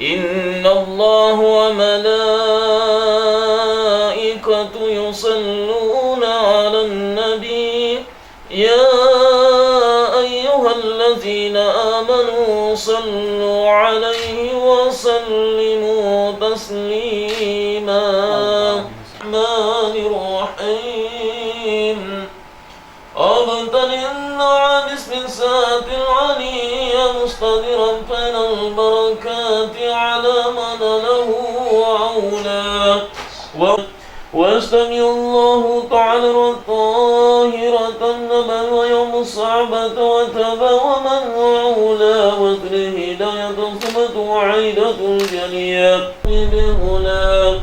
إن الله وملائكته يصلون على النبي يا أيها الذين آمنوا صلوا عليه وسلموا تسليما. الرحمن الرحيم أبتلنا باسم سات العلي مصطدرا بين البركات على من له عونا واستمع الله تعالى الطاهرة النبل ويوم الصعبة وتبا ومن عولا وتره هداية الصمت وعيدة الجلية بالهلا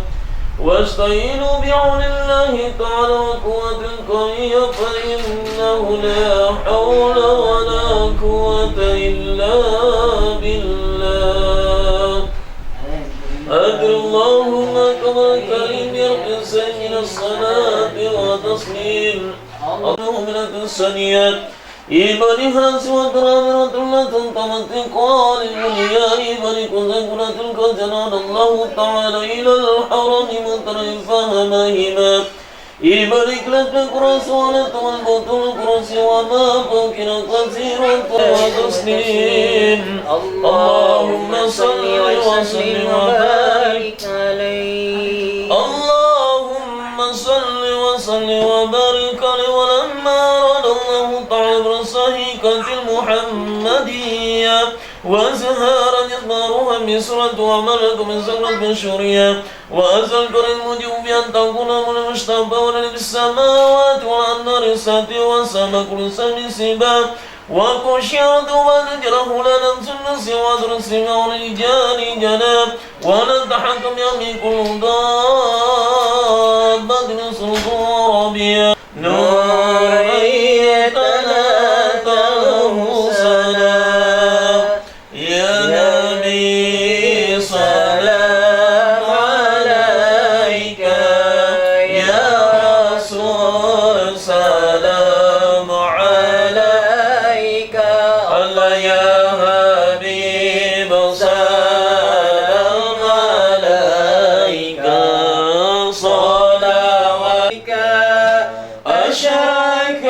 واستعينوا بعون الله تعالى وقوة القوية فإنه لا حول ولا قوة إلا بالله. أدر اللهم كما كريم يرقص من الصلاة وتصليم اللهم من السنيات إبنها سوى درامرة لا تنطمت قال الولياء إبنكم ذكرة الكجنان الله تعالى إلى الحرم مترفهمهما إبنك لك كرس ولت والبطل كرس وما فوقنا قصير وتسليم اللهم صل وسلم وبارك عليه. اللهم صل وسلم وبارك عليه. ولما أراد الله تعالى برصحيكة المحمدية وزهارا إخبارها بسرعة وملك من سكرة بشورية وأزل كريم المجيب بأن تكون من المشتبه ولد السماوات وأن رسات وسما كل سم سبا وكشيات وذكره لنا سنس وذرس ورجال جناب ونتحكم يمين كل ضابة من سلطان ربيع نوريتنا سلام يا نبي سلام عليك يا رسول سلام عليك الله يا حبيب سلام عليك صلواتك أشرك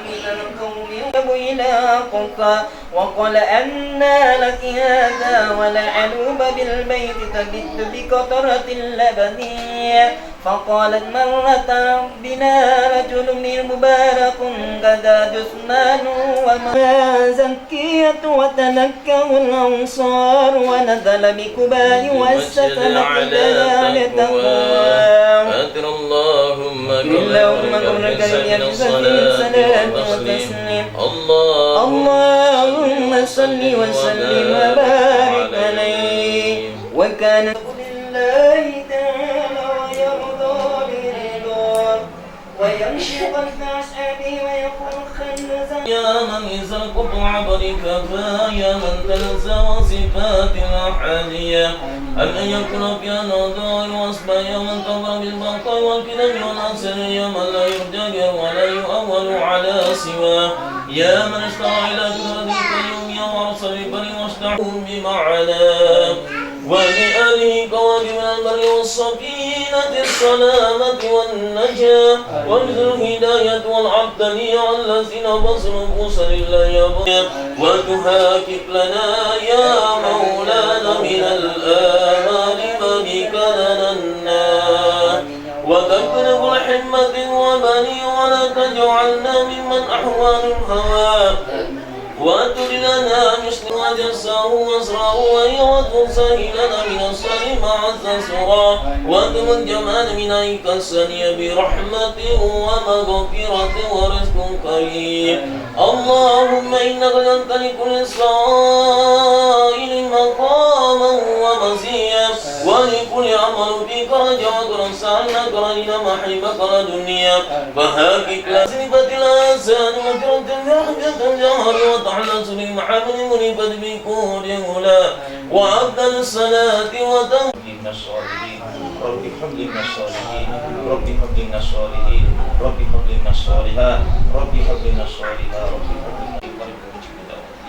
من القوم يذهب إلى قطة وقال أنى لك هذا ولعلوب بالبيت تبت بقطرة اللبن فقالت مرة بنا رجل مبارك غدا جثمان وما زكية وتنكه الأنصار ونزل بكباء والسكن على تقوى أكرم اللهم كل كريم الصلاة والتسليم اللهم صل وسلم وبارك عليه وكان لله تعالى ويرضى برضاه ويمشي قلب أصحابه ويقول خلزا يا من يزرق عبرك فيا من تنزى صفات الأحادية أن يكون في النظر وأصبح يا من تمر بالبقاء والكلام والأنصر يا من لا يرجى ولا يؤول على سواه يا من اشترى إلى كرة القيوم يا ورسل البر واشتعهم بمعناه ولآله قوادم البر والسكينة السلامة والنجاة وارزق الهداية والعبدلية الذين بصروا نفوسا لله يا بني وتهاكك لنا يا مولانا من الآمال ملك لنا النار وتكرم الحمة وبني ولا تجعلنا ممن أحوال الهوى وأتر لنا مثل وجسه واسره ويوت سهلنا من الصالح مع الزسرى وأتم الجمال من أيك السنية برحمة ومغفرة ورزق كريم اللهم إنك أنت لكل صائل مقاما ومزيا ولكل عمل فيك رجعك سألناك رجنا محبك لدنيا فهاكك لسنفة الآسان وكرمت برحمة الجهر وطعن سني محمد مريبا بكون هلا وأفضل الصلاة وتنقل من الصالحين ربي حبل من الصالحين ربي حبل من الصالحين ربي حبل من الصالحات ربي حبل من الصالحات ربي حبل من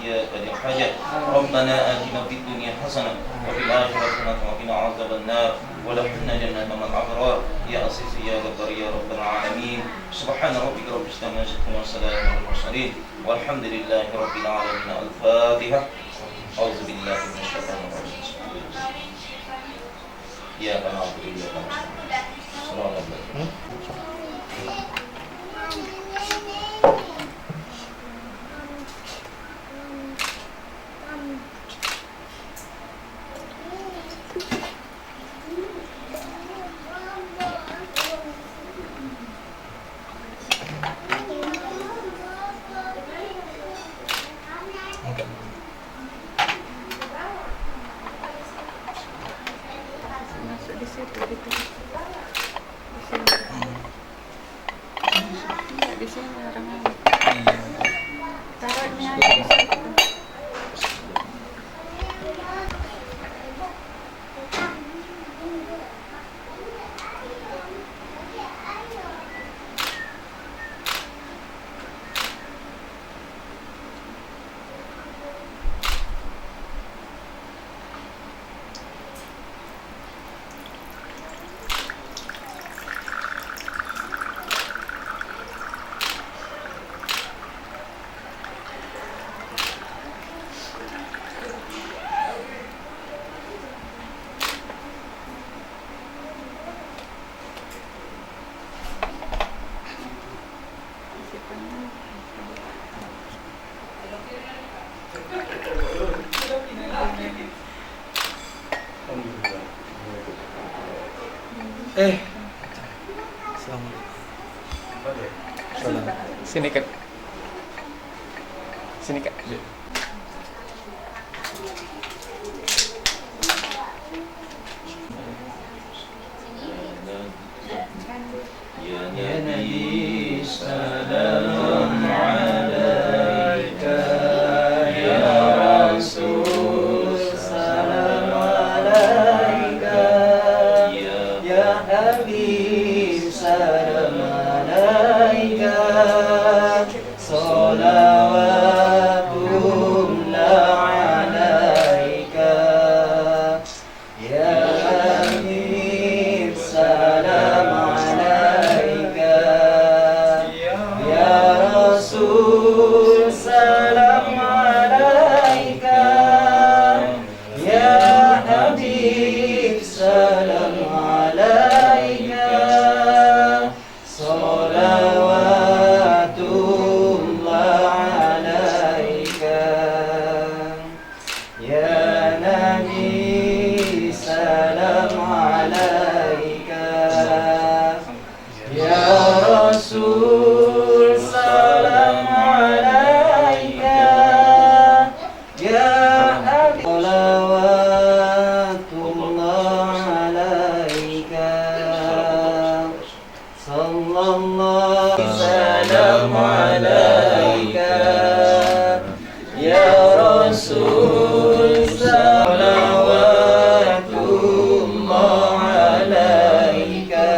يا قدر حاجة ربنا آتنا في الدنيا حسنة وفي الآخرة حسنة وقنا عذاب النار ودخلنا جنة مع الأبرار يا أسيس يا جبار يا رب العالمين سبحان ربك رب العزة عما يصفون وسلام على المرسلين والحمد لله رب العالمين الفاتحة أعوذ بالله من الشيطان الرجيم إياك نعبد وإياك نستعين صراط الله Sini Kak. Sini Kak. Ya Nabi salam alaika ya Rasul salam alaika ya Habib salam alaika salawatullah alaika ya Habib salam alaika ya Rasul Rasul salam alaika, ya Habib salam alaika, salawatullah alaika, ya Nabi salam alaika, ya Rasul salam alaika, ya Habib salawatullah alaika, sallallahu salam alaika, ya Rasul salawatullah alaika,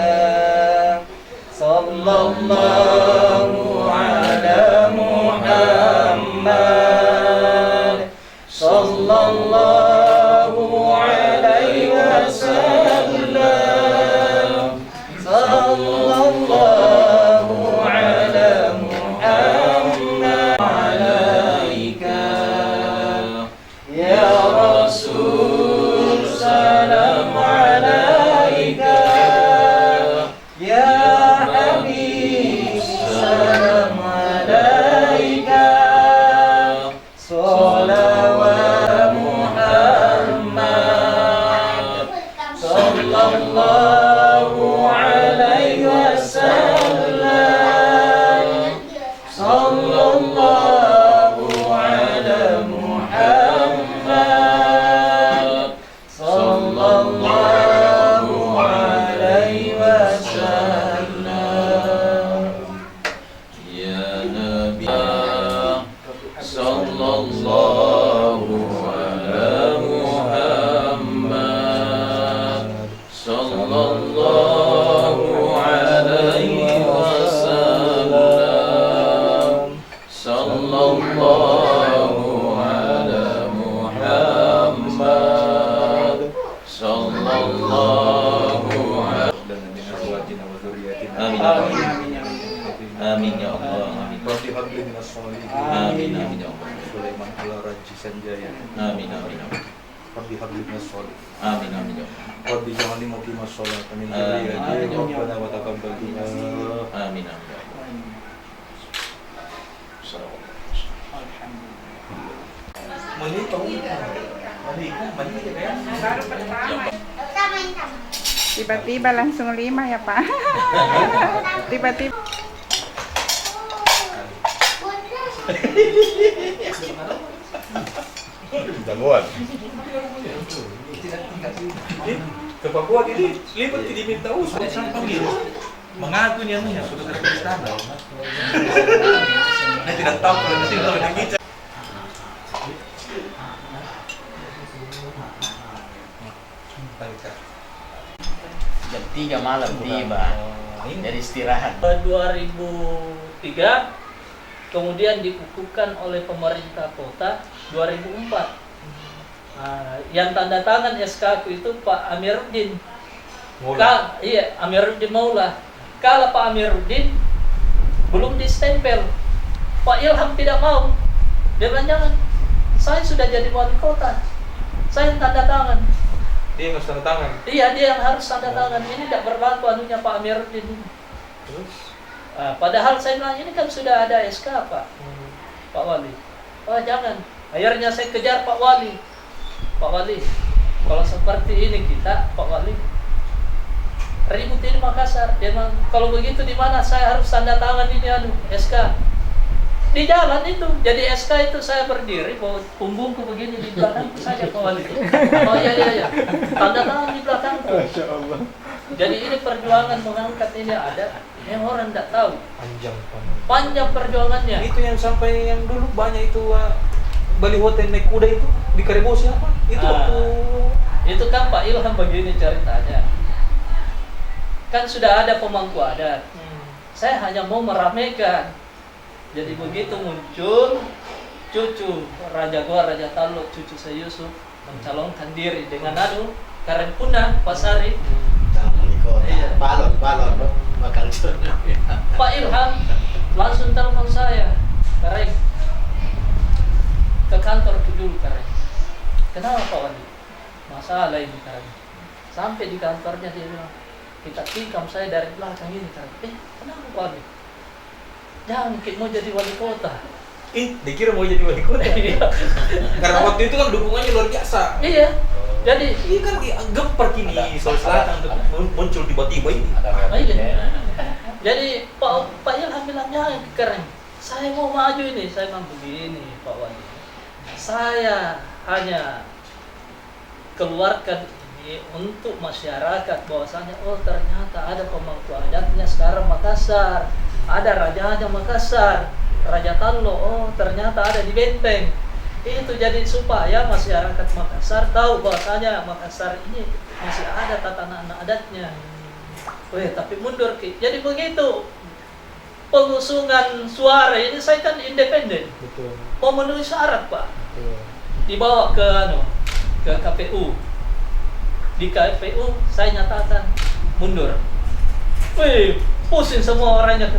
sallallahu ala Muhammad, sallallahu alaihi wasallam, sallallahu ala Muhammad alaika, ya Rasul salam alaika, ya Habib salam alaika, salawat Muhammad, sallallahu alaihi wasallam, sallallahu ala Muhammad, sallallahu alaihi wasallam, ya Nabi sallallahu ala Muhammad, sallallahu alaihi wasallam, sallallahu ala Muhammad, sallallahu ala amin amin ya Allah amin amin amin ya Allah Sulaiman ala Raji Sanjaya amin amin Rabbi habli minas sholihin amin amin ya Allah Rabbi ja'alni muqimas sholat min Amin. dzurriyyati Rabbana wa taqabbal du'a amin amin ya Allah. Tiba-tiba langsung 5 ya Pak. Tiba-tiba. Jagoan. Ke Papua ini lipat diminta usul panggil. Mengaku nih namanya sudah ke istana. Saya tidak tahu kalau nanti kalau kita Jam 3 malam tiba dari istirahat. 2003 kemudian dikukuhkan oleh pemerintah kota 2004. Yang tanda tangan SK itu Pak Amiruddin. Iya, Amiruddin Maula. Kalau Pak Amiruddin belum distempel, Pak Ilham tidak mau. Dia bilang jangan, saya sudah jadi wali kota, saya yang tanda tangan. dia nggak tanda tangan. Iya, dia yang harus tanda tangan. Ini tidak berlaku anunya Pak Amiruddin ini. Terus Padahal saya bilang ini kan sudah ada SK Pak, Pak Wali. Oh jangan. Akhirnya saya kejar Pak Wali. Pak Wali, kalau seperti ini kita, Pak Wali, ribut ini Makassar. Dia bilang, kalau begitu di mana saya harus tanda tangan ini SK? Di jalan itu. Jadi SK itu saya berdiri, bawa punggungku begini di belakang saja Pak Wali. Oh iya. Tanda tangan di belakang. Masya Allah. Jadi ini perjuangan mengangkat ini ada yang orang tidak tahu. Panjang perjuangannya. Itu yang sampai yang dulu banyak itu baliho naik kuda itu di Karebo siapa? Itu waktu itu kan Pak Ilham begini ceritanya. Kan sudah ada pemangku adat. Saya hanya mau meramaikan. Jadi begitu muncul cucu Raja Goa, Raja Taluk, cucu saya Yusuf mencalonkan diri dengan Karen Punah, Pak Sari. Iya. Balon bakal Pak Ilham langsung telepon saya, Karek, kenapa Pak Wali? Masalah ini kan. Sampai di kantornya dia bilang, kita tikam saya dari belakang ini kan. Kenapa Pak Wali? Jangan mau jadi wali kota. Dikira mau jadi wali kota. Karena waktu itu kan dukungannya luar biasa. Iya. Jadi Ini kan gempar kini Sulawesi Selatan muncul tiba-tiba ini. iya. Jadi Pak Ilham bilang jangan keren. Saya mau maju ini, saya bilang begini Pak Wali. Saya hanya keluarkan ini untuk masyarakat bahwasanya oh ternyata ada pemangku adatnya sekarang Makassar, ada rajanya Makassar, Raja Tallo, oh ternyata ada di Benteng. Itu jadi supaya masyarakat Makassar tahu bahwasanya Makassar ini masih ada tatanan adatnya. Weh, tapi mundur Ki. Jadi begitu pengusungan suara ini saya kan independen. Betul. Memenuhi syarat, Pak. Betul. Dibawa ke KPU. Di KPU saya nyatakan mundur. Wih, pusing semua orangnya.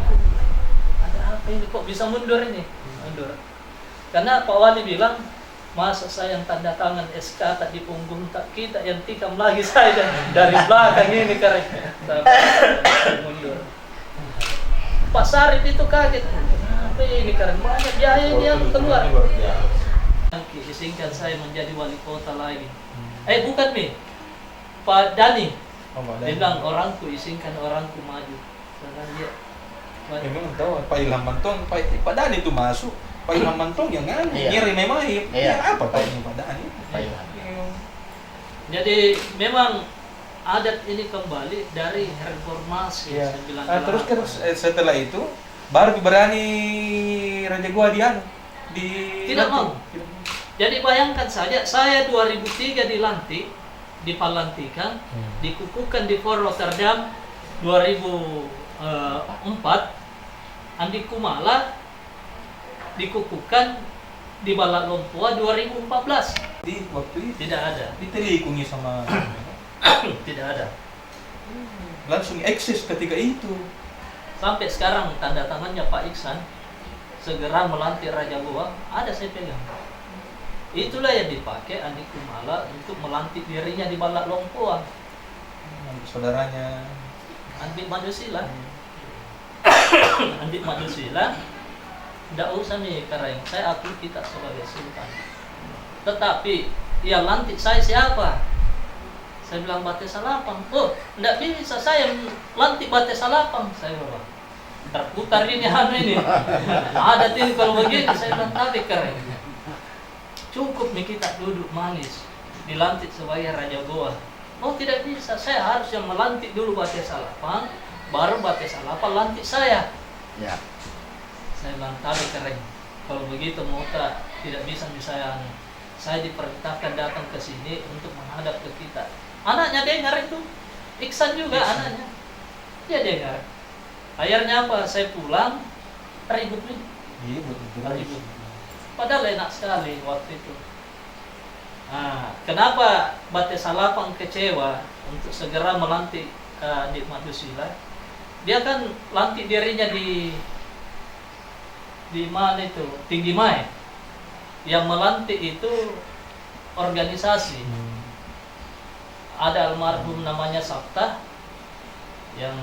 Ada apa ini kok bisa mundur ini? Mundur. Karena Pak Wali bilang, masa saya yang tanda tangan SK tak di punggung tak kita yang tikam lagi saya dari belakang ini keren. Saya mundur. Pak Sarip itu kaget. Apa ini keren banyak biaya dia keluar. Izinkan saya menjadi wali kota lagi. Bukan Mi. Pak Dani. Dia bilang orangku izinkan orangku maju. Karena dia memang tahu Pak Ilham Mantong, Pak Dani itu masuk. Pak Ilham Mantong yang nganu, Iya. ngirim memahim. Iya. Ya apa Pak Dani? Pak Ilham. jadi memang adat ini kembali dari reformasi. Iya. Saya bilang Terus kan setelah itu baru berani Raja Gua di Tidak mau. Jadi bayangkan saja, saya 2003 dilantik, dipelantikan, dikukuhkan di Fort Rotterdam 2004, Andi Kumala dikukuhkan di Balak Lompua 2014. Di waktu itu Tidak ada, ditelikungi sama tidak ada. langsung eksis ketika itu. Sampai sekarang tanda tangannya Pak Iksan segera melantik Raja Goa ada saya pegang. Itulah yang dipakai Andi Kumala untuk melantik dirinya di Balak Lompua. Saudaranya Andi Madusila. Andi Madusila. Tidak usah nih kareng, saya akui kita sebagai sultan. Tetapi ya lantik saya siapa? Saya bilang Bate Salapang. Oh, tidak bisa saya lantik Bate Salapang. Saya bilang terputar ini ini. Ada ini kalau begitu saya bilang tapi keren. Cukup nih kita duduk manis dilantik sebagai Raja Goa. Oh tidak bisa, saya harus yang melantik dulu Bate Salapang, baru Bate Salapang lantik saya. Ya. Saya bilang tapi keren. Kalau begitu Mota tidak bisa misalnya saya diperintahkan datang ke sini untuk menghadap ke kita. Anaknya dengar itu, Iksan juga anaknya. Dia dengar. Akhirnya apa? Saya pulang ribut nih. iya betul. Ribut. Padahal enak sekali waktu itu. Nah, kenapa Bate Salapang kecewa untuk segera melantik Dik Madusila? Dia kan lantik dirinya di mana itu? Tinggi Mae. Yang melantik itu organisasi. Ada almarhum namanya Sabta yang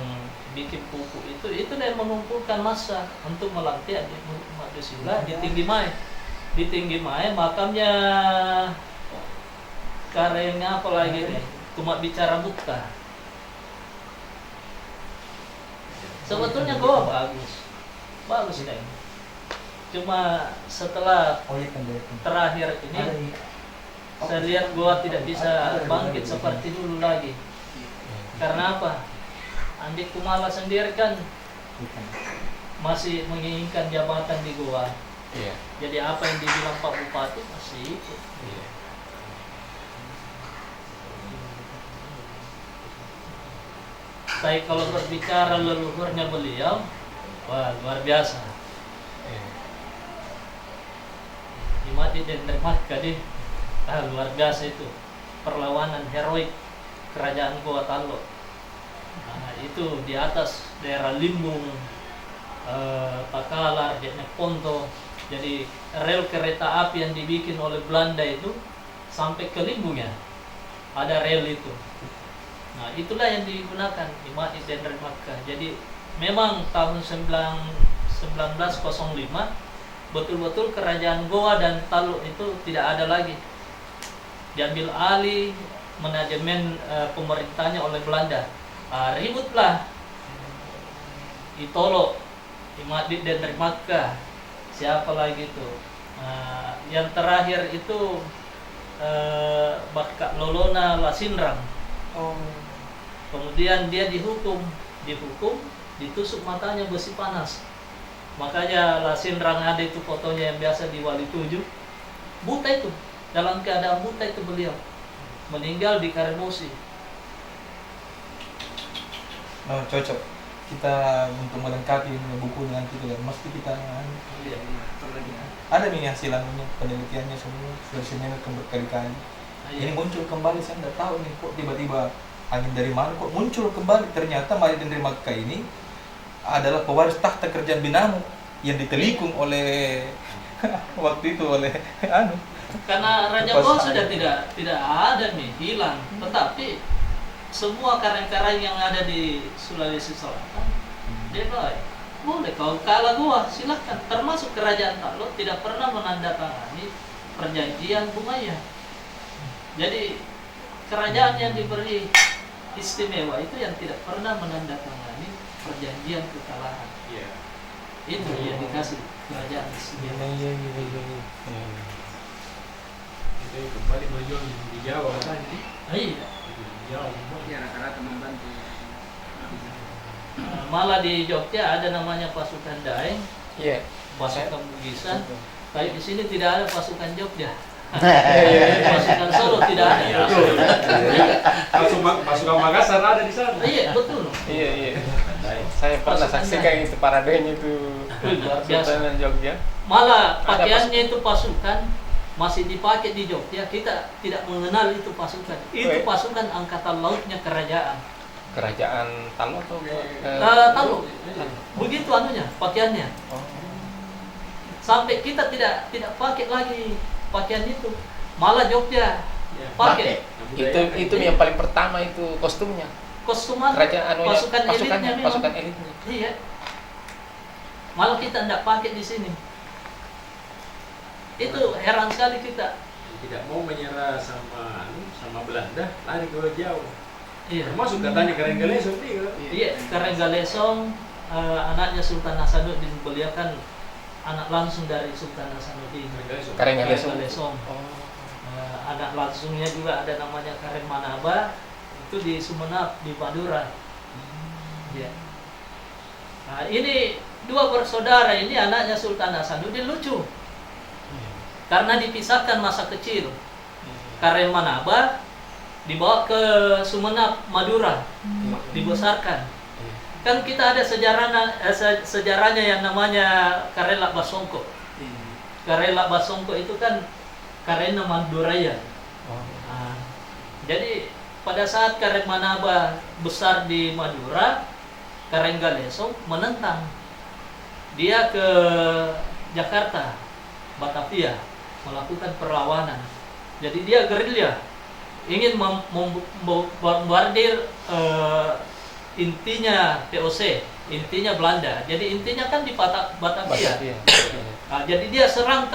bikin buku itu yang mengumpulkan massa untuk melantik Dik Madusila di Tinggi Mae. Di Tinggi Mae makamnya karyanya apa lagi nih? Cuma bicara Bukta. Sebetulnya gua bagus deh. Cuma setelah terakhir ini saya lihat gua tidak bisa bangkit seperti dulu lagi. Karena apa? Andi Kumala sendiri kan masih menginginkan jabatan di gua. Iya. Jadi apa yang dibilang Pak Bupati masih ikut. Iya. Saya kalau berbicara leluhurnya beliau, wah luar biasa. Dimati dan dermaga deh, luar biasa itu perlawanan heroik kerajaan Goa Tallo. Nah, itu di atas daerah Limbung, Pakalar, Ponto. Jadi rel kereta api yang dibikin oleh Belanda itu sampai ke Limbungnya ada rel itu. Nah, itulah yang digunakan Imad Den Makkah. Jadi memang tahun 1905 betul-betul kerajaan Goa dan Taluk itu tidak ada lagi. Diambil alih manajemen pemerintahnya oleh Belanda. Ributlah Itolo, Imad Den Makkah, siapa lagi itu? Yang terakhir itu Bakak Lolona Lasinrang. Kemudian dia dihukum, ditusuk matanya besi panas. Makanya Lasinrang ada itu fotonya yang biasa di Wali 7. Buta itu, dalam keadaan buta itu beliau. Meninggal di Karemosi. Nah, cocok. Kita untuk melengkapi buku dengan kita mesti kita ada nih hasilannya, penelitiannya semua sudah seminar berkali-kali. Ini muncul kembali, saya tidak tahu nih kok tiba-tiba angin dari mana kok muncul kembali. Ternyata Mari Den Makkah ini adalah pewaris tahta kerajaan Binamu yang ditelikung oleh waktu itu oleh karena Raja Goa sudah tidak ada nih, hilang. Tetapi semua karang-karang yang ada di Sulawesi Selatan dia boleh kau kalah Goa, silahkan. Termasuk kerajaan Taluk tidak pernah menandatangani perjanjian Bumayyah. Jadi kerajaan yang diberi istimewa itu yang tidak pernah menandatangani perjanjian kekalahan. Itu yang dikasih kerajaan istimewa. Kita kembali berjuang di Jawa kan? Iya. Ya, rata-rata membantu. Malah di Jogja ada namanya pasukan Daeng, Iya. pasukan Bugisan. Tapi di sini tidak ada pasukan Jogja. Pasukan Solo tidak ada. Pasukan Makassar ada di sana. Iya, betul. Iya. Saya pernah saksikan itu paradenya itu Luar biasa. Sultan Jogja. Malah pakaiannya itu pasukan masih dipakai di Jogja. Kita tidak mengenal itu pasukan. Itu pasukan angkatan lautnya kerajaan. Kerajaan Taluk atau Taluk. Begitu anunya, pakaiannya. Sampai kita tidak pakai lagi pakaian itu. Malah Jogja pakai. Itu yang paling pertama itu kostumnya. Kostuman Kerajaan pasukan elitnya memang. pasukan elitnya. Iya. Malah kita tidak pakai di sini. Itu heran sekali kita. Tidak mau menyerah sama Belanda, lari ke Jawa. Iya. Termasuk katanya Karenggalesong juga. Iya, Karenggalesong anaknya Sultan Hasanuddin, beliau kan anak langsung dari Sultan Hasanuddin. Karenggalesong. Anak langsungnya juga ada namanya Kareng Manaba, itu di Sumenep di Madura. Ya. Nah, ini dua bersaudara ini anaknya Sultan Hasanuddin lucu. Karena dipisahkan masa kecil. Kareng Manaba dibawa ke Sumenep, Madura, dibesarkan. Kan kita ada sejarahnya yang namanya Karela Basongko. Karela Basongko itu kan karena Maduraya. Nah, jadi pada saat Kareng Manaba besar di Madura, Karenggalesong menentang. Dia ke Jakarta, Batavia, melakukan perlawanan. Jadi dia gerilya, ingin membombardir intinya POC, intinya Belanda. Jadi intinya kan di Batavia. Nah, jadi dia serang.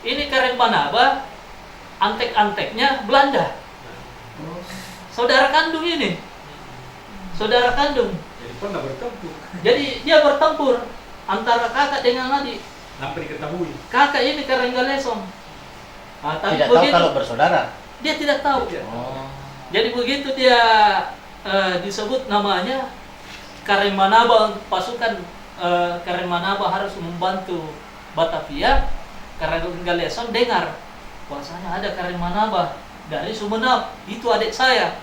Ini Kareng Manaba, antek-anteknya Belanda. Saudara kandung ini. Saudara kandung. Jadi pernah bertempur. Jadi dia bertempur antara kakak dengan adik. Sampai diketahui. Kakak ini Karenggalesong. Nah, tapi Tidak tahu begitu, kalau bersaudara. dia tidak tahu. Oh. Jadi begitu dia disebut namanya Kareng Manaba, pasukan Kareng Manaba harus membantu Batavia. Karenggalesong dengar bahwasanya ada Kareng Manaba dari Sumenep, itu adik saya.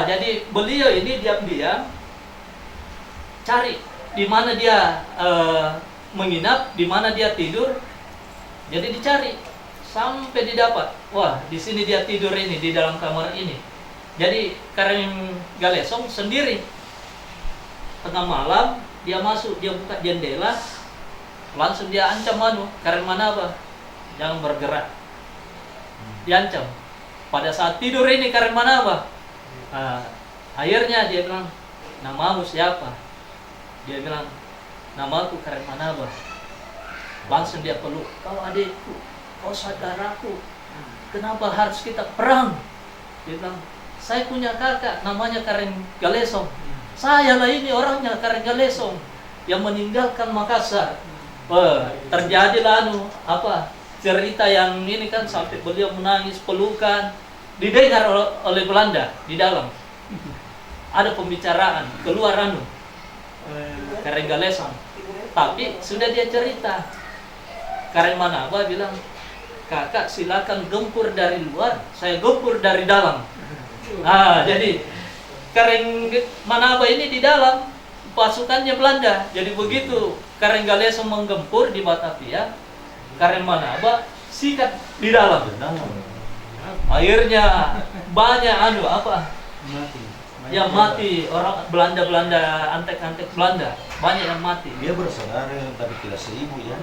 Jadi beliau ini diam-diam cari di mana dia menginap, di mana dia tidur. Jadi dicari sampai didapat. Wah, di sini dia tidur ini, di dalam kamar ini. Jadi Karenggalesong sendiri tengah malam dia masuk, dia buka jendela, langsung dia ancam Kareng Manaba, jangan bergerak. diancam. Pada saat tidur ini Karen Manaba, akhirnya dia bilang, namamu siapa? Dia bilang, namaku Karen Manaba. Langsung dia peluk, kau adikku, kau saudaraku, kenapa harus kita perang? Dia bilang, saya punya kakak namanya Karen Galesong. Saya lah ini orangnya Karen Galesong yang meninggalkan Makassar. Terjadilah cerita yang ini kan sampai beliau menangis, pelukan, didengar oleh Belanda di dalam. Ada pembicaraan, keluar Karen Galesong. Tapi sudah dia cerita. Karen Manaba bilang, kakak silakan gempur dari luar, saya gempur dari dalam. Jadi Karen Manaba ini di dalam pasukannya Belanda. Jadi begitu Karen Galesong menggempur di Batavia, Karen Manaba sikat di dalam. Akhirnya banyak yang mati, orang Belanda, antek-antek Belanda, banyak yang mati. Dia bersaudara tapi tidak seibu ya.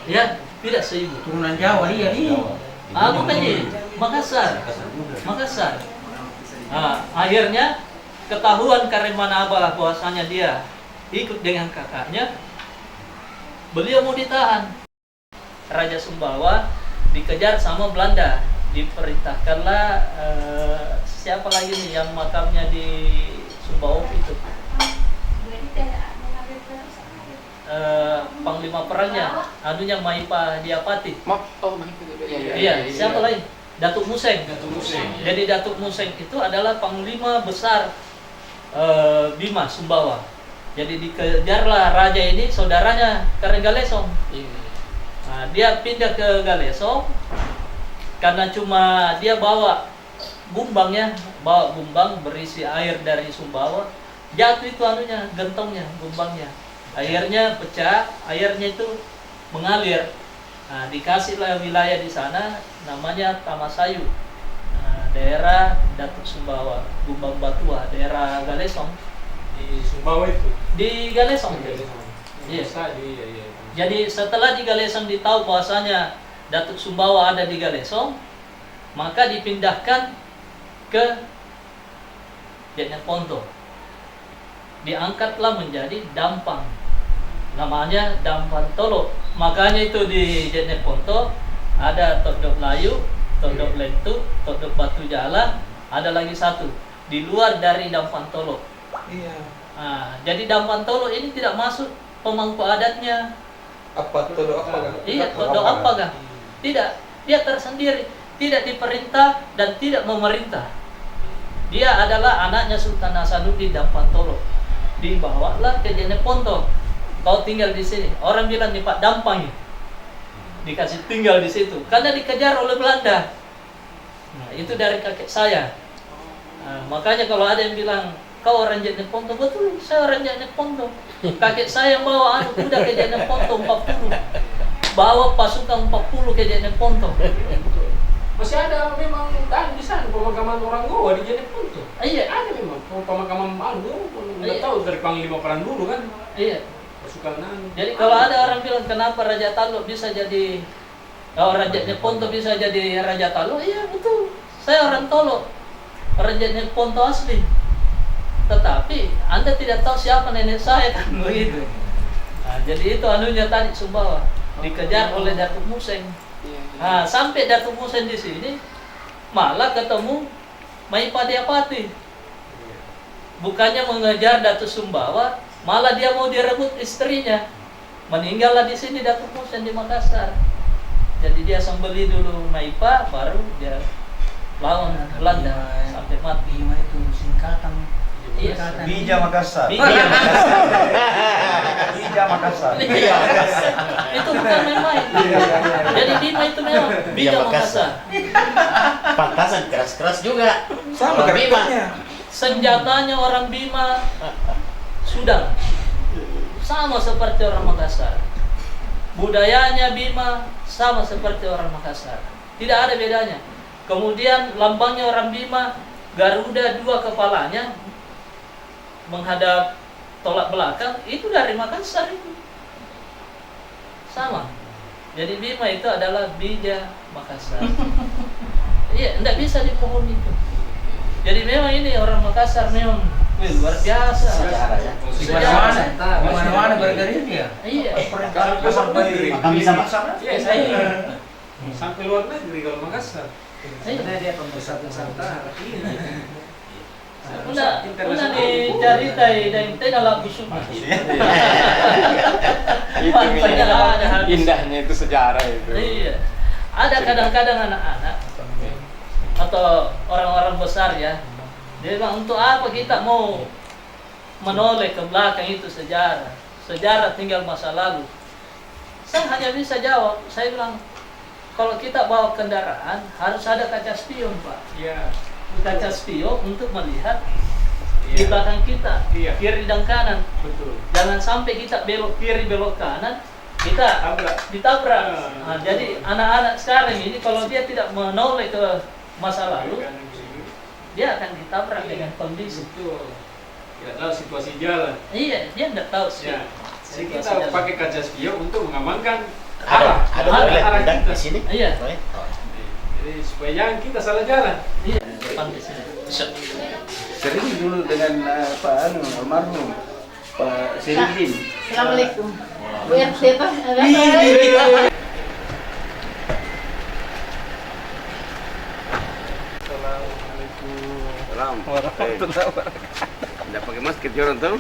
Ya, tidak seibu. Turunan Jawa dia nih. Bukan ji, Makassar. Akhirnya ketahuan Karen Manaba bahwasanya dia ikut dengan kakaknya. Beliau mau ditahan. Raja Sumbawa dikejar sama Belanda. Diperintahkanlah siapa lagi nih yang makamnya di Sumbawa itu? Panglima perangnya, Maipa Diapati. Iya, siapa lagi? Datuk Museng. Jadi Datuk Museng itu adalah panglima besar Bima Sumbawa. Jadi dikejarlah raja ini, saudaranya Karen Galesong. Dia pindah ke Galesong karena cuma dia bawa bumbang berisi air dari Sumbawa. Jatuh itu gentongnya, bumbangnya. Akhirnya pecah, airnya itu mengalir. Dikasihlah wilayah di sana namanya Tamasayu. Daerah Datuk Sumbawa, Bumbang Batua, daerah Galesong. Di Sumbawa itu. Di Galesong. Iya. Jadi setelah di Galesong ditahu bahwasanya Datuk Sumbawa ada di Galesong, maka dipindahkan ke Jeneponto. Diangkatlah menjadi Dampang. Namanya Dampantolo. Makanya itu di Jeneponto ada Todok Layu, Todok Lentu, Todok Batu Jala, ada lagi satu di luar dari Dampantolo. Iya. Jadi Dampantolo ini tidak masuk pemangku adatnya. Apa Todok apa? Iya, Todok apa kah? Tidak, dia tersendiri, tidak diperintah dan tidak memerintah. Dia adalah anaknya Sultan Hasanuddin Dampantolo. Dibawalah ke Jeneponto. Kau tinggal di sini. Orang bilang nih Pak Dampang ya. Dikasih tinggal di situ karena dikejar oleh Belanda. Itu dari kakek saya. Makanya kalau ada yang bilang kau orang Jeneponto, betul, saya orang Jeneponto. Kakek saya bawa kuda ke Jeneponto 40. Bawa pasukan 40 ke Jeneponto. Masih ada memang di sana pemakaman orang Goa di Jeneponto. Iya, ada memang pemakaman nggak tahu dari Panglima Perang dulu kan. Iya. Pasukan Jadi kalau ada orang bilang kenapa Raja Talo bisa jadi Raja Jeneponto bisa jadi Raja Talo, iya betul. Saya orang Tolo, orang Jeneponto asli. Tetapi Anda tidak tahu siapa nenek saya kan begitu. Jadi itu tadi Sumbawa dikejar oleh Datuk Museng. Sampai Datuk Museng di sini malah ketemu Maipa Diapati. Bukannya mengejar Datuk Sumbawa, malah dia mau direbut istrinya. Meninggallah di sini Datuk Museng di Makassar. Jadi dia sembeli dulu Maipa, baru dia lawan Belanda sampai mati. Bima itu singkatan. Iya. Bija Makassar. Bija Makassar. Itu bukan main-main. Jadi Bima itu memang Bija Makassar. Pantasan keras-keras juga. Sama Orang Bima. karakternya. Senjatanya orang Bima Sudang. Sama seperti orang Makassar. Budayanya Bima sama seperti orang Makassar. Tidak ada bedanya. Kemudian lambangnya orang Bima, Garuda 2 kepalanya menghadap tolak belakang, itu dari Makassar itu. Sama. Jadi Bima itu adalah Bija Makassar. Iya, tidak bisa di pohon itu. Jadi memang ini orang Makassar memang luar biasa. Sejarah ya. Di Mana-mana gara-gara ini ya. Iya. Kalau ke luar negeri. Akan bisa masak. Iya, saya sampai luar negeri kalau Makassar. Iya. Dia pembesar Nusantara. Una dicaritai dan tidak lagu suka. Indahnya itu sejarah itu. Iya. Ada kadang-kadang anak-anak atau orang-orang besar ya, dia bilang untuk apa kita mau menoleh ke belakang itu sejarah. Sejarah tinggal masa lalu. Saya hanya bisa jawab, saya bilang kalau kita bawa kendaraan harus ada kaca spion, Pak. Iya. Kaca spion untuk melihat di belakang kita, Iya. kiri dan kanan. Betul. Jangan sampai kita belok kiri, belok kanan, kita ditabrak. Nah, jadi anak-anak sekarang ini kalau dia tidak menoleh ke masa lalu, dia akan ditabrak dengan kondisi. Betul. Tidak tahu situasi jalan. Iya, dia tidak tahu sih. Ya. Jadi situasi kita jalan. pakai kaca spion untuk mengamankan Ada arah toilet kita. di sini. Iya. Jadi supaya jangan kita salah jalan. Iya, depan di sini. Sering dulu dengan almarhum Pak Sirindin. Assalamualaikum. Bu RT Pak. Salam. Warahmatullahi wabarakatuh. Tidak pakai masker orang tahu.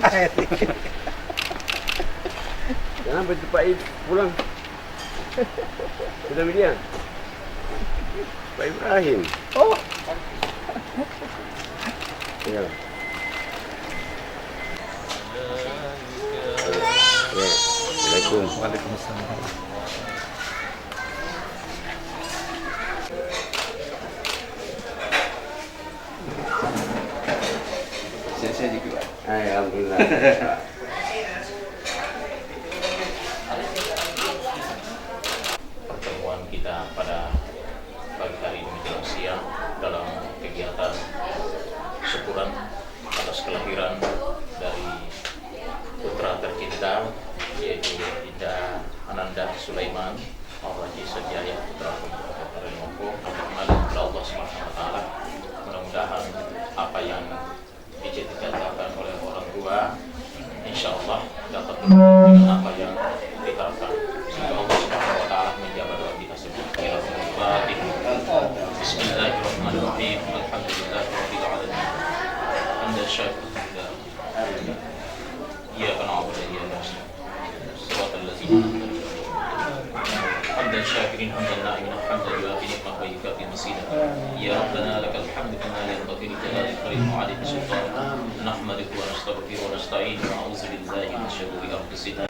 Jangan sampai Pak Ib pulang. Sudah dia. Pak Ibrahim. Oh. Ya. Assalamualaikum. Waalaikumsalam. Saya juga. Alhamdulillah. Pertemuan kita pada pagi hari ini menjelang siang dalam kegiatan syukuran atas kelahiran dari putra tercinta yaitu Dinda Ananda Sulaiman Al-Raji Sejaya putra Kabupaten Lombok. Kepada Allah Subhanahu wa taala, mudah-mudahan apa yang dicita-citakan oleh orang tua insyaallah dapat bertemu dengan apa yang diharapkan. Semoga Allah Subhanahu wa taala menjawab doa kita semua. Bismillahirrahmanirrahim. Alhamdulillahirabbil alamin. Hamdan syakiran. Iyyaka na'budu wa iyyaka nasta'in. Shiratal ladzina an'amta 'alaihim. Hamdan syakirin hamdan na'imin hamdan yuwafi ni'matahu wa yukafi mazida. Ya Rabbana lakal hamdu kama yanbaghi li jalali wajhika wa 'azimi sultanik. Nahmaduka wa nastaghfiruka wa nasta'inu wa na'udzu billahi min shururi anfusina.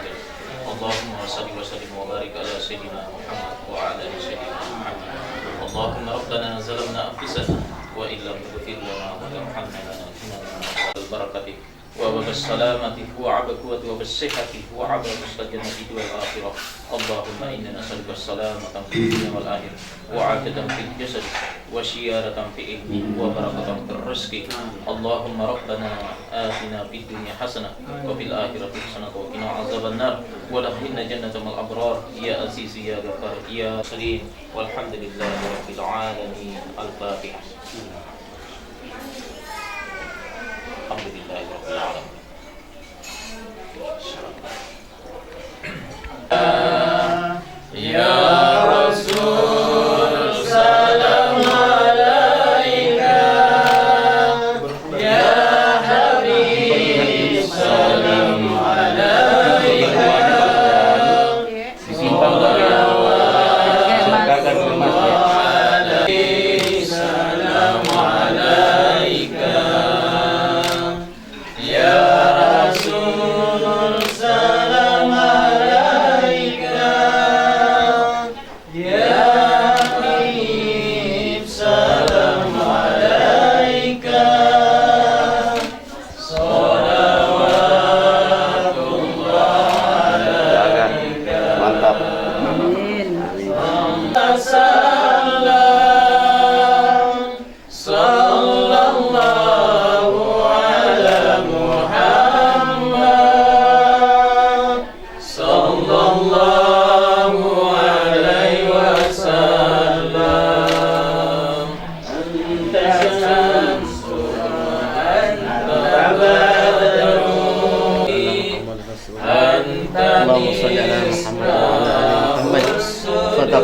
Allahumma shalli wa sallim wa barik ala sayyidina Muhammad wa ala ali sayyidina Muhammad. Allahumma rabbana zalamna anfusana wa illam taghfir lana wa tarhamna lanakunanna minal barakati wa bis-salamati wa 'abakuwati wa bis-sihhati wa 'abadu mustajannati wal akhirah. Allahumma inna nas'aluka as-salamata fid dunya wal akhirah wa 'afiyatan fil jasad wa shiyaratan fi ilmi wa barakatan fir rizqi. Allahumma rabbana atina fid dunya hasanah wa fil akhirati hasanah wa qina 'adzabannar wa adkhilna jannatal abrar ya aziz ya ghafar ya salim walhamdulillahi rabbil alamin. Al-Fatihah. Alhamdulillahi rabbil alamin. Ya Rasul salam alaika, ya Habib salam alaika, salam alaika, ya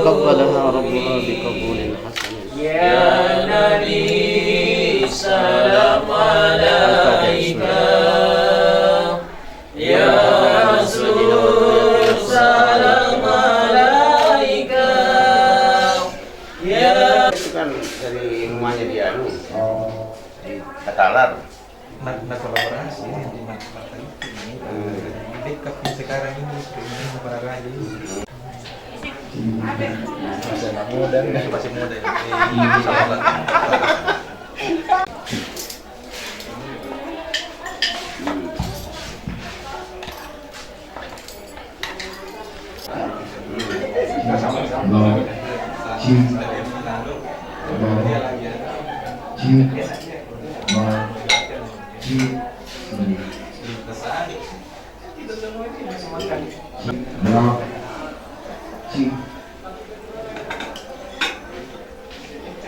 وتقبلها ربها بقبول حسن. يا نبي سلام عليك يا رسول سلام عليك ya. Itu kan dari rumahnya dia di Katalar. Nah kolaborasi di mata ini dekat sekarang ini para raja ini masih anak muda nih, masih muda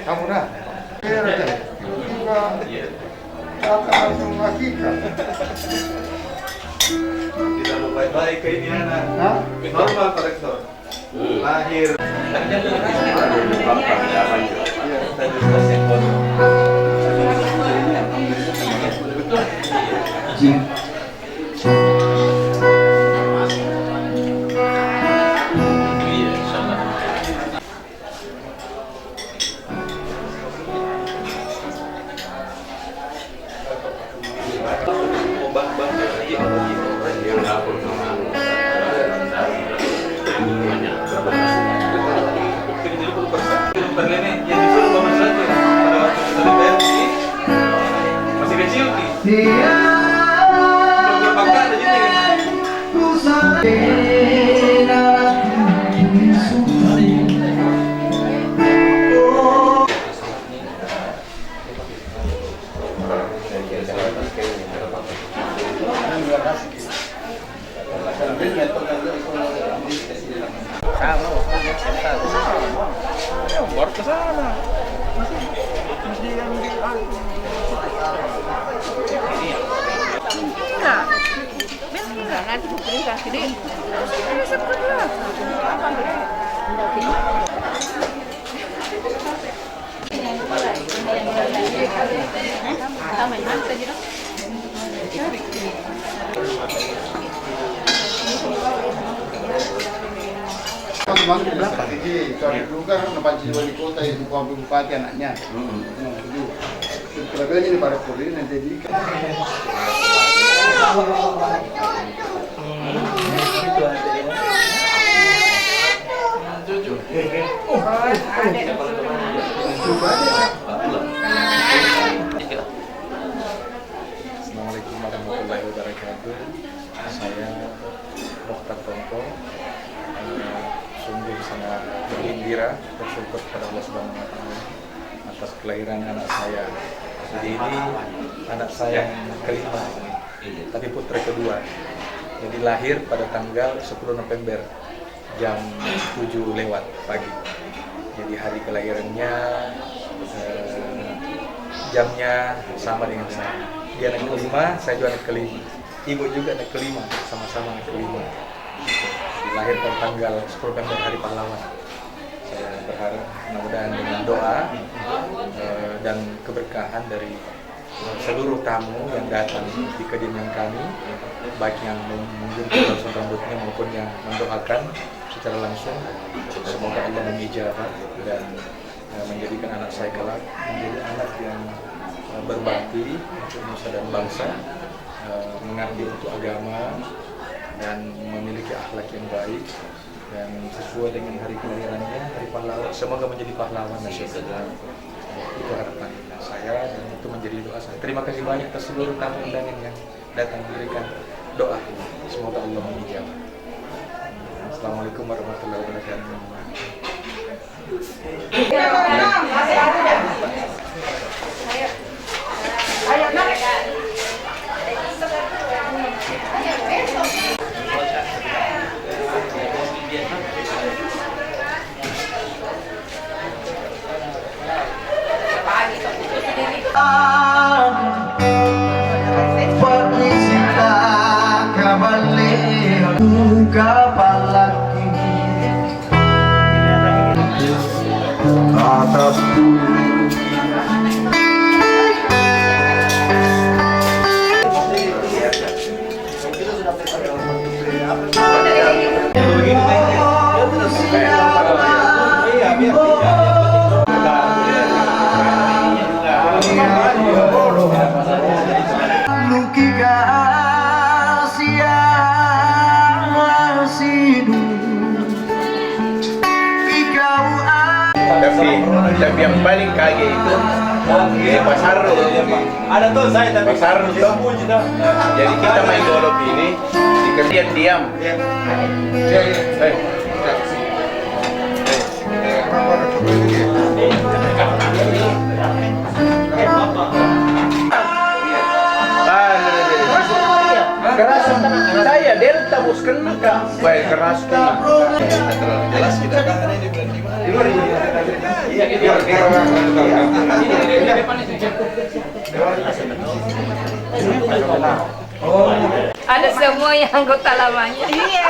kamu dah kita mau baik-baik ke ini anak normal Pak Rektor lahir masih kecil sih. Baru ke sana. Nanti berikan sini. Sebenarnya. Teman di belakang. Soalnya dulu kan Panji wali kota itu Wakil Bupati anaknya. Setelah ini pada Polri nanti jadi. Assalamualaikum warahmatullahi wabarakatuh. Saya Mokhtar Tonto. Sungguh sangat bergembira bersyukur kepada Allah Subhanahu wa Ta'ala atas kelahiran anak saya. Jadi ini anak saya yang kelima, tapi putra kedua. Jadi lahir pada tanggal 10 November jam 7 lewat pagi. Jadi hari kelahirannya jamnya sama dengan saya. Dia anak kelima, saya juga anak kelima. Ibu juga anak kelima, sama-sama anak kelima. Lahir pada tanggal 10 November hari pahlawan. Saya berharap mudah-mudahan dengan doa dan keberkahan dari seluruh tamu yang datang di kediaman kami, baik yang mengunjungi langsung rambutnya maupun yang mendoakan secara langsung, semoga Allah mengijabah dan menjadikan anak saya kelak menjadi anak yang berbakti untuk nusa dan bangsa, mengabdi untuk agama dan memiliki akhlak yang baik, dan sesuai dengan hari kelahirannya, hari pahlawan, semoga menjadi pahlawan nasional. Itu harapan saya dan itu menjadi doa saya. Terima kasih banyak atas seluruh tamu undangan yang datang memberikan doa. Semoga Allah mengijabah. Assalamualaikum warahmatullahi wabarakatuh. Kapan lagi kasih. Tapi yang paling kaget itu Pak Sarul. Ada tuh saya tapi Pak Sarul tuh. Jadi kita main golf ini, dikalian diam. Keras saya delta bos kena kak. Baik keras kak. Terlalu jelas kita. Ada semua yang anggota lamanya. Iya.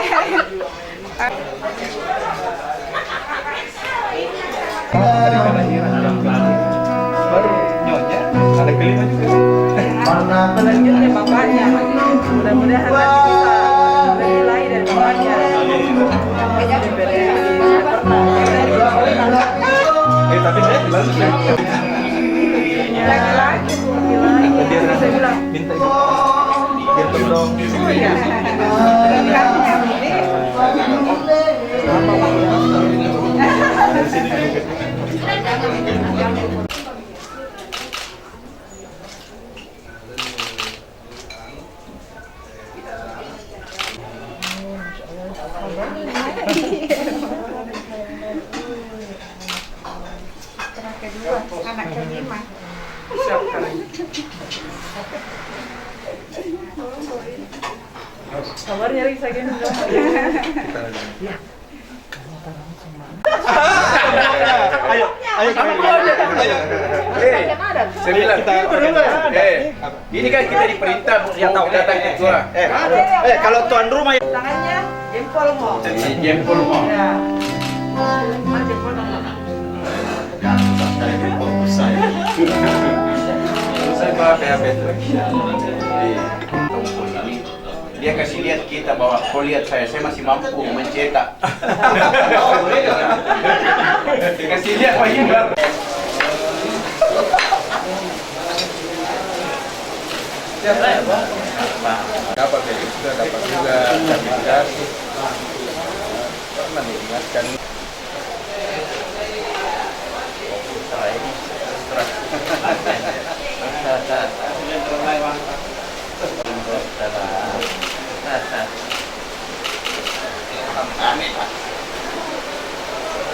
Baru nyonya ada kelima juga. Selanjutnya bapaknya. Mudah-mudahan nanti bisa lebih lahir dari bapaknya. Tapi saya bilang Lagi-lagi. dia saya bilang minta ibu gitu dong. Kedua, anak kelima. Kabarnya Risa gini dong. Ayo, kamu Saya bilang ini kan kita diperintah mau datang ke gua. kalau tuan rumah Tangannya jempol mau. Jempol mau. Ya. Jempol mau. Saya bawa PHP itu. Dia kasih lihat kita bahwa kau lihat saya masih mampu mencetak. Dikasih lihat Pak Hindar. Dapat ya, sudah dapat juga sertifikasi. Pernah diingatkan.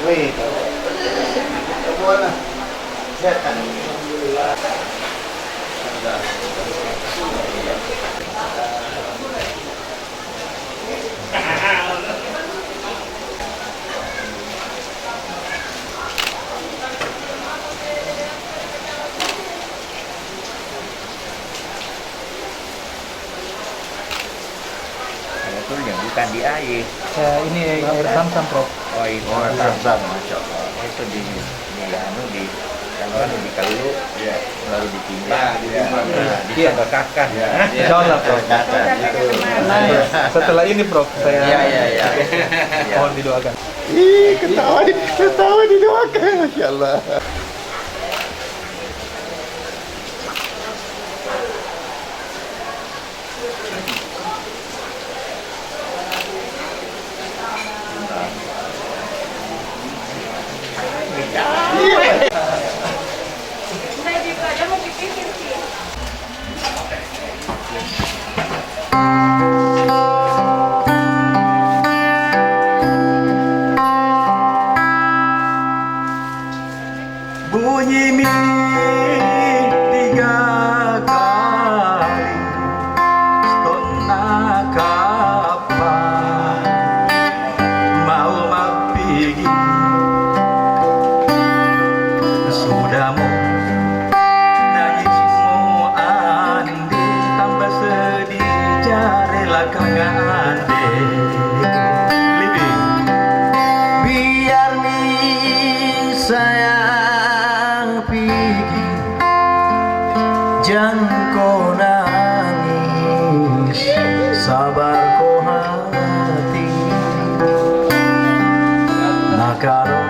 Wih, semua lah. Lihat kan. Bukan di air. ini air zam-zam, Prof. Oh ini zam-zam, masya Allah. Itu di kalau dikalu, lalu ditimbang, dikakak. Insya Allah, Prof. Setelah ini, Prof, saya mohon didoakan. Ih, ketawa didoakan, masya Allah. Saya juga ada mau bikin sih. Bunyi min 3 kali, stona kapan mau mapigi sudah mau nangismu ande tambah sedih jarela kangen lebih biar nih sayang pergi jangan kau nangis sabar kau hati nah kalau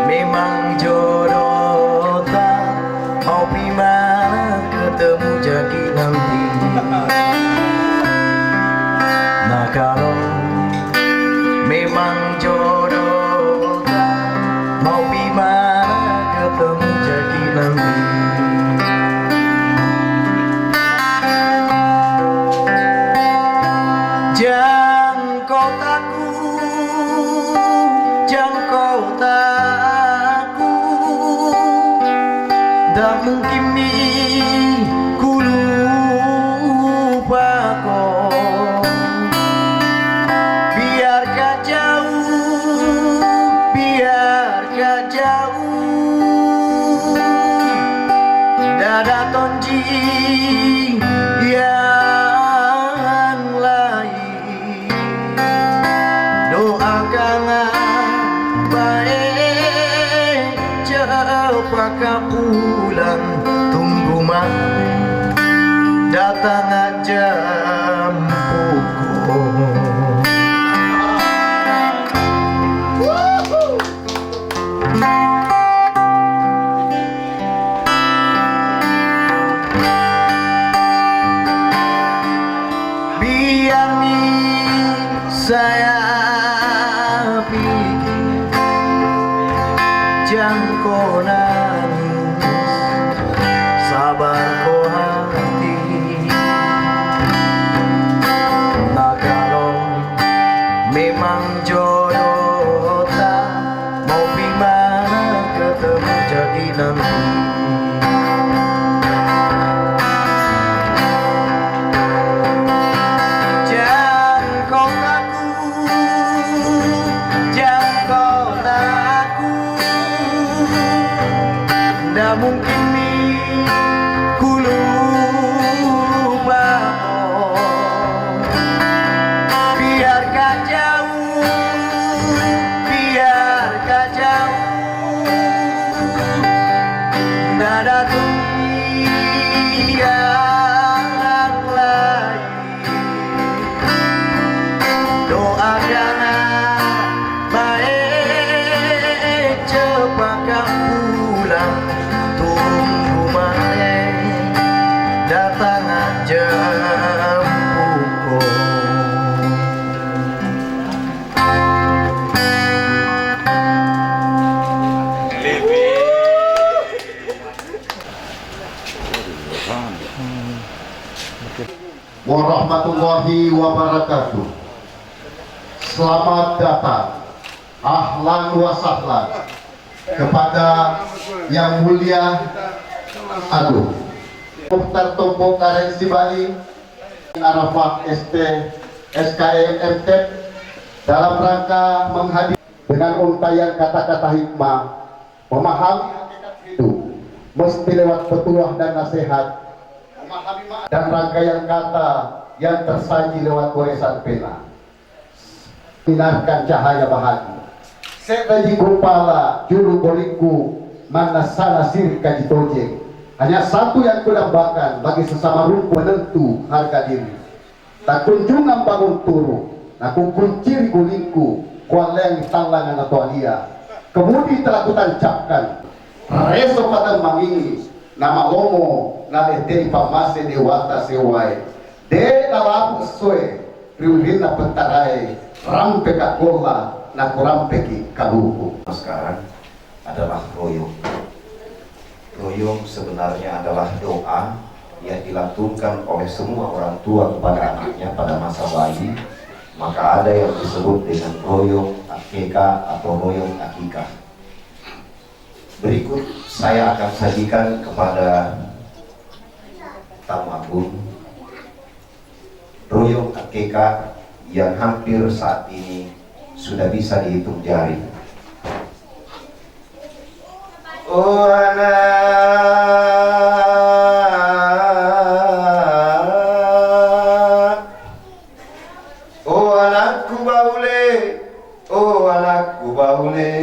memang jodoh tak mau gimana ketemu jadi nanti nah kalau memang jodoh tak mau janji yang lain, doakan baik cepat pulang, tunggu datang jam pukul. Biar saya pikir jangan kau nangis, sabar kau hati. Nah kalau memang jodoh tak mau gimana ketemu jadi nanti. Tidak mungkin ku lupa, biarkan jauh, tidak ada yang lain. Doakan baik cepat pulang, tunggu datang jam pukul. Warahmatullahi wabarakatuh. Selamat datang, ahlan wa sahlan, kepada yang mulia Agung Mukhtar Tompo Karensi Bali, Arafah ST SKM MTEP, dalam rangka menghadir dengan untayan kata-kata hikmah, memahami hakikat hidup mesti lewat petuah dan nasihat, dan rangkaian kata yang tersaji lewat goresan pena, sinarkan cahaya bahagia. Setaji kupala juru boliku mana sana siri kaji tojeng. Hanya satu yang kudambakan bagi sesama rumput menentu harga diri. Tak kunjungan bangun turu, naku kunciri gulingku kualeng tangangan atau alia. Kemudi telah kutancapkan reso pada mangingi nama lomo na leteri pamase dewata sewai. De nalapu soe riulina pentarai rampe kakola na kurampeki kaluku. Sekarang adalah royong. Royong sebenarnya adalah doa yang dilantunkan oleh semua orang tua kepada anaknya pada masa bayi. Maka ada yang disebut dengan royong akikah atau royong akikah. Berikut saya akan sajikan kepada tamu agung royong akikah yang hampir saat ini sudah bisa dihitung jari. Oh anak, oh anakku baule, oh anakku baule,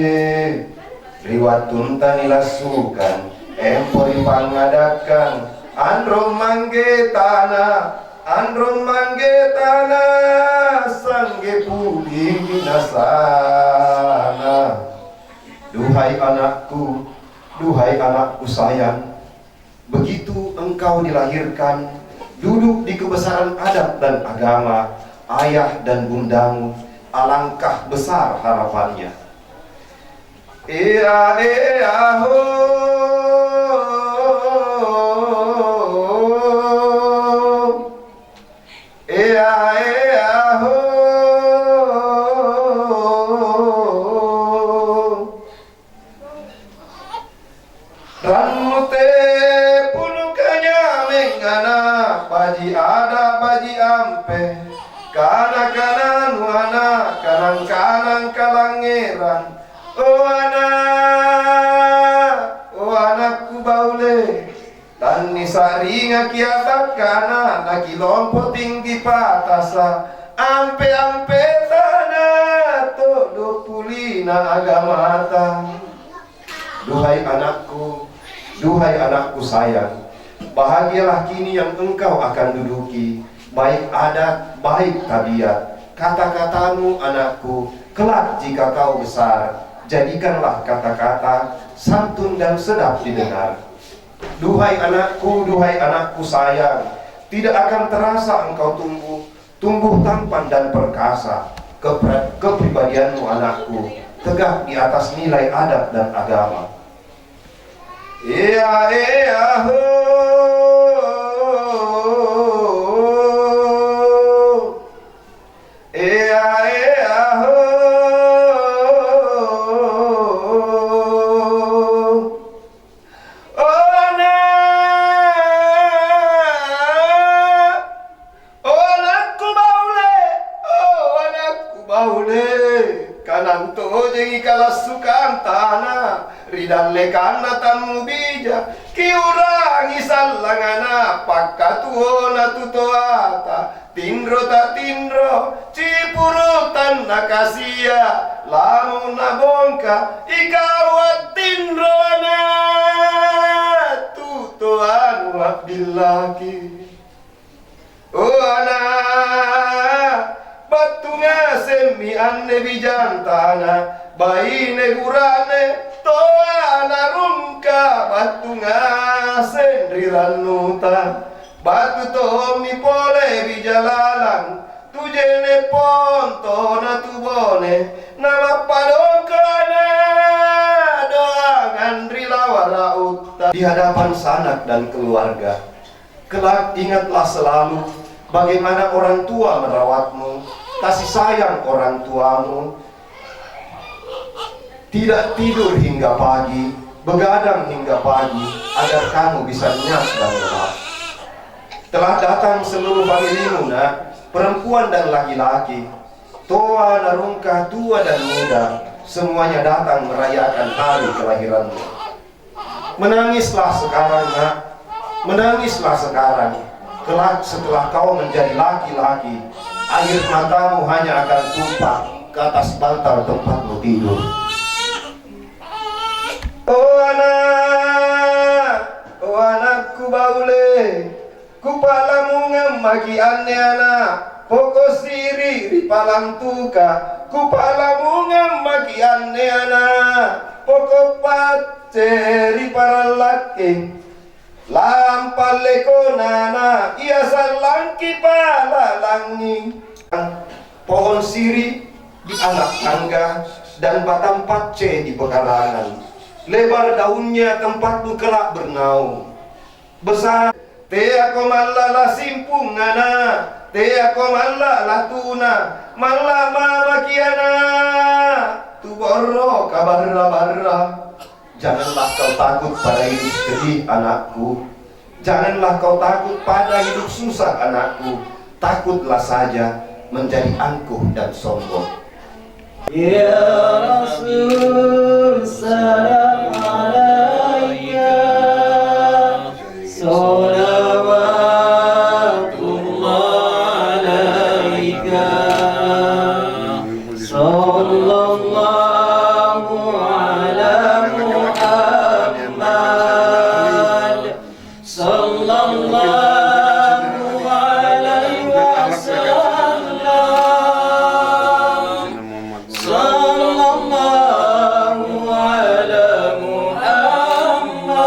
riwatun tanilasukan, empori pangadakan, andro mangge tanah, sangge puli minasana. Duhai anakku, duhai anakku sayang, begitu engkau dilahirkan, duduk di kebesaran adat dan agama, ayah dan bundamu, alangkah besar harapannya. Ea ea ho, ea ea ho, ranmute pulukanya menggana, baji ada baji ampe, kana nuana, kanang kalangeran. Oh anakku baule, tani saringa kiabat kana naki lompo tinggi patasa ampe tanah todo pulina agamata. Duhai anakku sayang, bahagialah kini yang engkau akan duduki, baik adat, baik tabiat. Kata-katamu anakku, kelak jika kau besar, jadikanlah kata-kata santun dan sedap didengar. Duhai anakku sayang, tidak akan terasa engkau tumbuh tampan dan perkasa. Kepribadianmu anakku tegak di atas nilai adat dan agama. Iya ho, iya ho, anakku baule, kanan tojeng ikalas sukan tanah. Ridalle kanna tamu bija kiurangi sallangana pakkatuona tutoata tindro ta tindro cipurutan nakasia lamun nabongka ikawat tindrona tutoanu abdillaki. Oh anak batunga semi anne bijantana baine gurane toa narungka batunga sendrilanuta batu tomi pole bijalalang tujene ponto na tubone nama padongkana doa ngandri lawara utta. Di hadapan sanak dan keluarga, kelak ingatlah selalu bagaimana orang tua merawatmu, kasih sayang orang tuamu. Tidak tidur hingga pagi, begadang hingga pagi, agar kamu bisa nyas dan lemas. Telah datang seluruh familimu nak, perempuan dan laki-laki, tua, narungkah, tua dan muda, semuanya datang merayakan hari kelahiranmu. Menangislah sekarang nak, menangislah sekarang. Kelak setelah kau menjadi laki-laki, air matamu hanya akan tumpah ke atas bantal tempatmu tidur. Oh anakku baule, kupalamu ngamaki anne anak, pokok siri ripalang tuka, kupalamu ngamaki anne anak, pokok paceri para laki, lampale konana, ia salangki pala langi. Pohon siri di anak tangga dan batang pace di pekarangan. Lebar daunnya tempatmu kelak bernaung. Besar te ako malala simpungana, te ako malala tuna, malama makiana, tuborro kabarra-barra. Janganlah kau takut pada hidup sedih anakku, janganlah kau takut pada hidup susah anakku. Takutlah saja menjadi angkuh dan sombong. Ya Rasul salam alaika salawatullah alaika sallallahu ala Muhammad sallallahu alaihi wasallam sallallahu ala Muhammad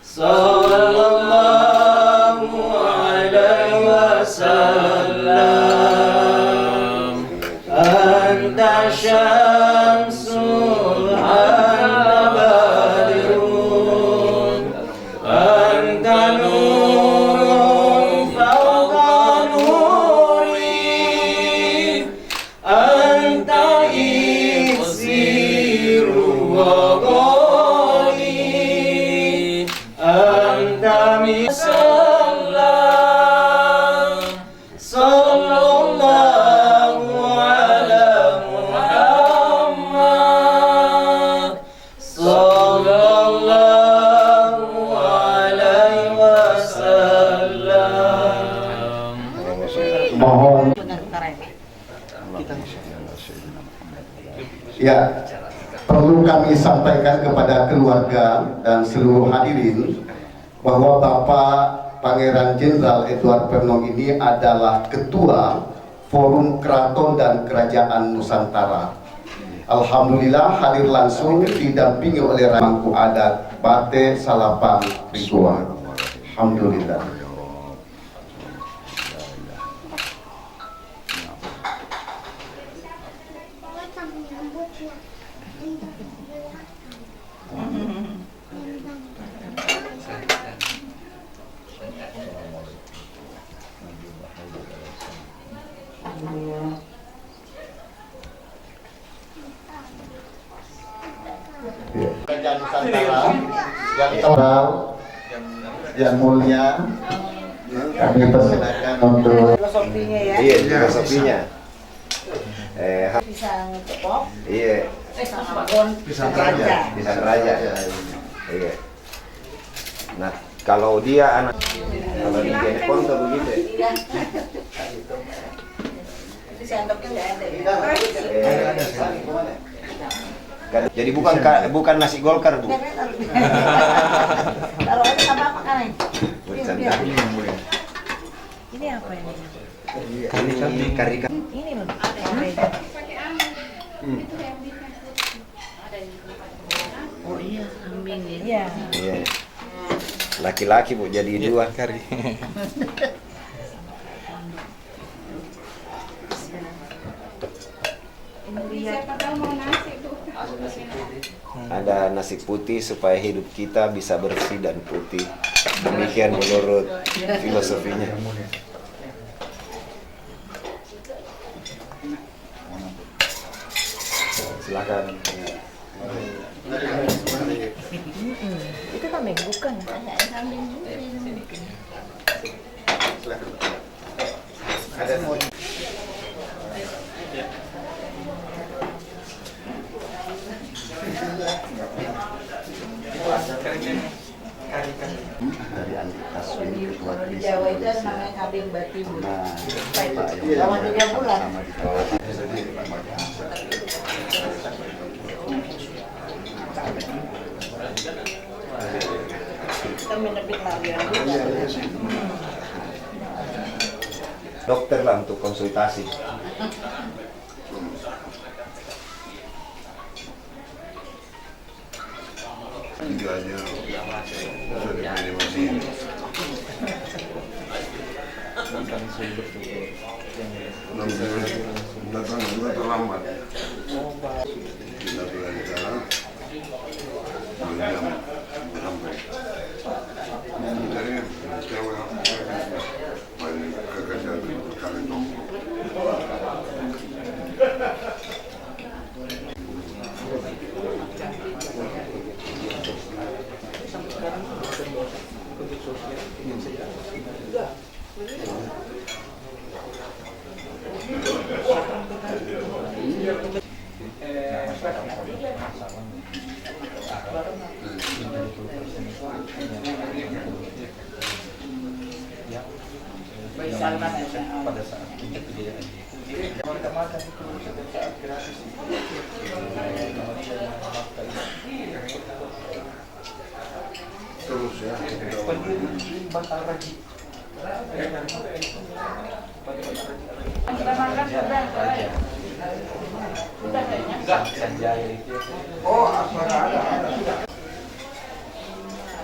sallallahu alaihi wasallam anta syamsul anta badrun anta nurun fawqa nuri anta iksiru wa ghali anta misallam sallallahu ala Muhammad Ya, perlu kami sampaikan kepada keluarga dan seluruh hadirin bahwa Bapak Pangeran Jenderal Edward Pernong ini adalah Ketua Forum Keraton dan Kerajaan Nusantara. Alhamdulillah hadir langsung didampingi oleh Mangku Adat Bate Salapang Rigoa. Alhamdulillah. Kerajaan Nusantara yang total, yang mulia, kami persilakan untuk Filosofinya ya. Iya, filosofinya. Bisa ngepop. Iya. Pisang raja. Pisang raja. Iya. Nah, kalau dia anak, kalau di handphone tuh begitu. Itu sendoknya nggak ada. Jadi bukan nasi Golkar, Bu. Taruh aja sama apa kan? Ini apa ini? Ini kari ikan. Ini loh. Oh iya, kambing ini. Iya. Iya. Laki-laki, Bu, jadi dua kari. Siapa tahu mau nasi, Bu. Ada nasi putih supaya hidup kita bisa bersih dan putih. Demikian menurut filosofinya. Silakan. Itu kambing bukan? Ada dari Andi Taswin Ketua Di Jawa itu namanya kambing batimu. Selama 3 bulan. Kita menepik lagi. dokter lah untuk konsultasi. Tiganya sudah dipilih masih datang juga terlambat. Kita sudah di sana 2 jam sampai. Jadi cewek banyak kekerjaan kali itu. Pada saat kejadian ini, mereka makan itu pada saat gratis. Terus ya. Batal lagi. Kita makan sudah. Sudah kayaknya. Enggak, Sanjaya itu. Oh, apa ada?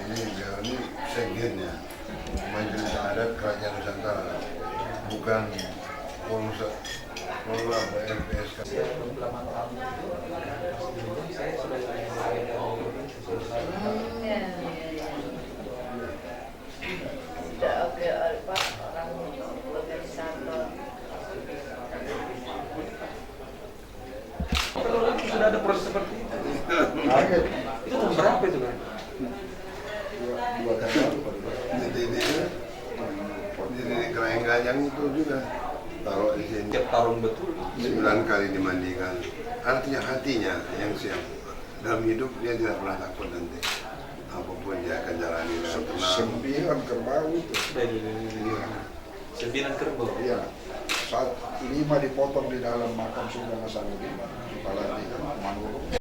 Ini sekjennya. Majelis Adat Kerajaan Nusantara, bukan pengusaha LPSK. Sudah ada proses seperti itu. Itu tahun berapa itu kan? 2 kali. Di Kerajaan Gajang itu juga taruh di sini. Tiap tahun betul. 9 kali dimandikan. Artinya hatinya yang siap. Dalam hidup dia tidak pernah takut nanti. Apapun dia akan jalani dengan tenang. 9 kerbau itu. 9 kerbau. Iya. 5 dipotong di dalam makam Sugeng Hasanuddin, kepala 3 Manurung.